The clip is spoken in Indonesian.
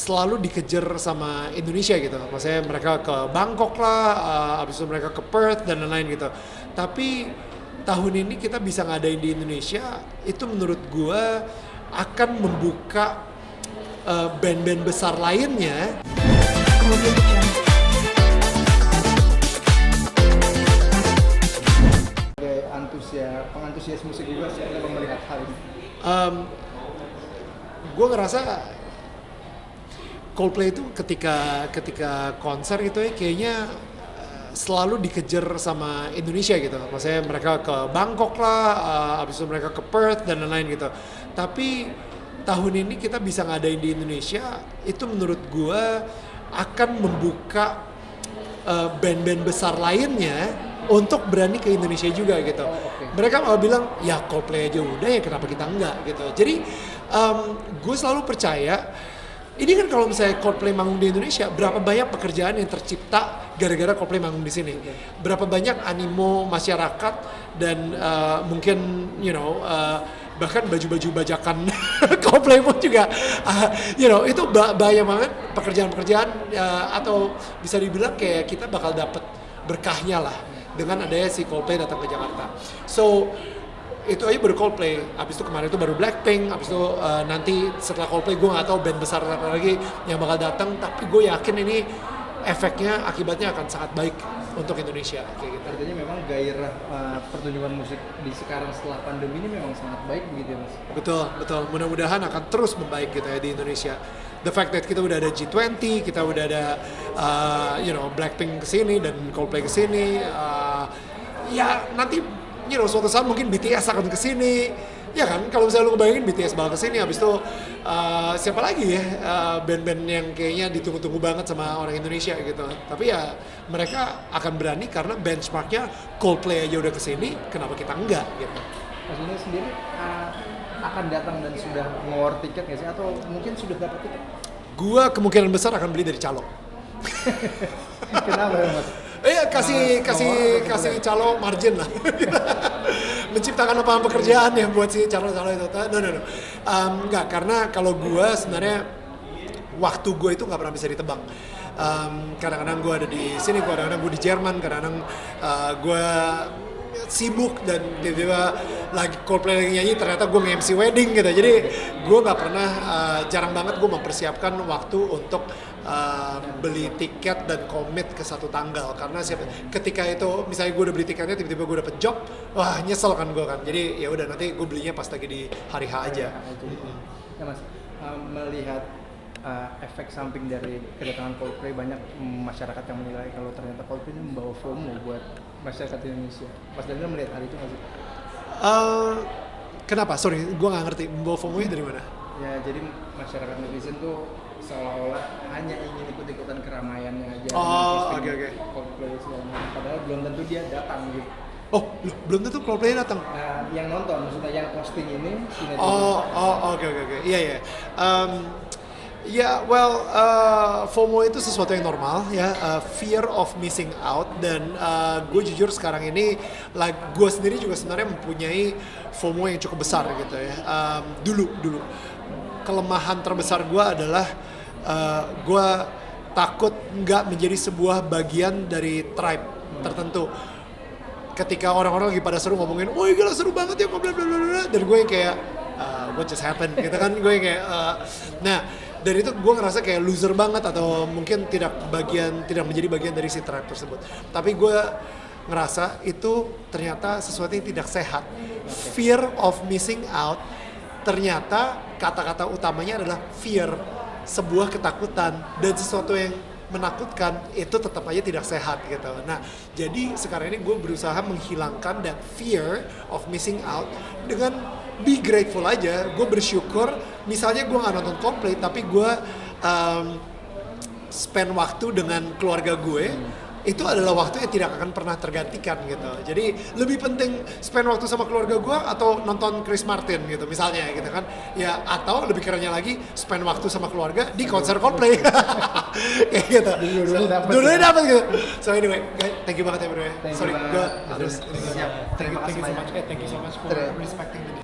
selalu dikejar sama Indonesia gitu. Maksudnya mereka ke Bangkok lah, abis itu mereka ke Perth dan lain-lain gitu. Tapi tahun ini kita bisa ngadain di Indonesia, itu menurut gue akan membuka band-band besar lainnya. Pengantusias musik juga sih melihat hal ini. Gue ngerasa Coldplay itu ketika konser itu ya kayaknya selalu dikejar sama Indonesia gitu. Maksudnya mereka ke Bangkok lah, abis itu mereka ke Perth dan lain-lain gitu. Tapi tahun ini kita bisa ngadain di Indonesia, itu menurut gue akan membuka band-band besar lainnya untuk berani ke Indonesia juga gitu. Mereka malah bilang, ya Coldplay aja udah ya kenapa kita enggak gitu. Jadi gue selalu percaya, ini kan kalau misalnya Coldplay manggung di Indonesia, berapa banyak pekerjaan yang tercipta gara-gara Coldplay manggung di sini. Berapa banyak animo masyarakat dan mungkin bahkan baju-baju bajakan Coldplay pun juga itu banyak banget pekerjaan-pekerjaan atau bisa dibilang kayak kita bakal dapet berkahnya lah dengan adanya si Coldplay datang ke Jakarta. So itu aja baru Coldplay, abis itu kemarin itu baru Blackpink, abis itu nanti setelah Coldplay gue nggak tahu band besar apa lagi yang bakal datang, tapi gue yakin ini efeknya akibatnya akan sangat baik untuk Indonesia kayak gitu. Artinya memang gairah pertunjukan musik di sekarang setelah pandemi ini memang sangat baik begitu ya Mas? Betul, mudah-mudahan akan terus membaik gitu ya di Indonesia. The fact that kita udah ada G20, kita udah ada Blackpink kesini dan Coldplay kesini, ya nanti suatu saat mungkin BTS akan kesini, ya kan? Kalau misalnya lu ngebayangin BTS bakal kesini, habis itu siapa lagi ya band-band yang kayaknya ditunggu-tunggu banget sama orang Indonesia gitu. Tapi ya mereka akan berani karena benchmarknya Coldplay aja udah kesini, kenapa kita enggak gitu. Mas Inu sendiri akan datang dan sudah nge-war tiket nggak sih? Atau mungkin sudah dapat tiket? Gua kemungkinan besar akan beli dari calo. Kenapa ya Mas? Kasih calo margin lah. Menciptakan lapangan pekerjaan ya buat si calo-calo itu. No. Enggak, karena kalau gue sebenarnya waktu gue itu nggak pernah bisa ditebak. Kadang-kadang gue ada di sini, kadang-kadang gue di Jerman, kadang-kadang gue sibuk dan tiba-tiba lagi Coldplay lagi nyanyi ternyata gue nge-MC wedding gitu. Jadi gue nggak pernah, jarang banget gue mempersiapkan waktu untuk beli tiket dan komit ke satu tanggal, karena ketika itu misalnya gue udah beli tiketnya tiba-tiba gue dapet job, wah nyesel kan gue kan. Jadi ya udah nanti gue belinya pas lagi di hari H aja. Ya Mas, melihat efek samping dari kedatangan Coldplay, banyak masyarakat yang menilai kalau ternyata Coldplay ini membawa FOMO buat masyarakat Indonesia. Mas Daniel melihat hal itu nggak sih? Kenapa? Sorry, gue nggak ngerti. Membawa FOMO-nya dari mana? Ya, jadi masyarakat netizen tuh seolah-olah hanya ingin ikut-ikutan keramaiannya aja. Oke. Coldplay segala macam. Padahal belum tentu dia datang gitu. Oh, belum tentu Coldplay datang. Yang nonton, maksudnya yang posting ini si netizen. Oke. Iya. FOMO itu sesuatu yang normal ya, fear of missing out, dan gue jujur sekarang ini, gue sendiri juga sebenarnya mempunyai FOMO yang cukup besar gitu ya. Dulu kelemahan terbesar gue adalah gue takut nggak menjadi sebuah bagian dari tribe tertentu. Ketika orang-orang lagi pada seru ngomongin, oh gila seru banget ya, blablabla, dan gue yang kayak what just happened gitu kan, gue yang kayak dari itu gue ngerasa kayak loser banget, atau mungkin tidak menjadi bagian dari si tribe tersebut. Tapi gue ngerasa itu ternyata sesuatu yang tidak sehat. Fear of missing out, ternyata kata-kata utamanya adalah fear, sebuah ketakutan, dan sesuatu yang menakutkan itu tetap aja tidak sehat gitu. Nah, jadi sekarang ini gue berusaha menghilangkan that fear of missing out dengan be grateful aja. Gue bersyukur, misalnya gue nggak nonton Coldplay, tapi gue spend waktu dengan keluarga gue. Itu adalah waktu yang tidak akan pernah tergantikan gitu. Jadi lebih penting spend waktu sama keluarga gue atau nonton Chris Martin gitu misalnya gitu kan. Ya, atau lebih kerennya lagi spend waktu sama keluarga di konser Coldplay. Kayak gitu. Dulu dapat gitu. So anyway, guys, thank you banget ya bro. Sorry, gue harus. Thank you so much. Thank you so much for respecting the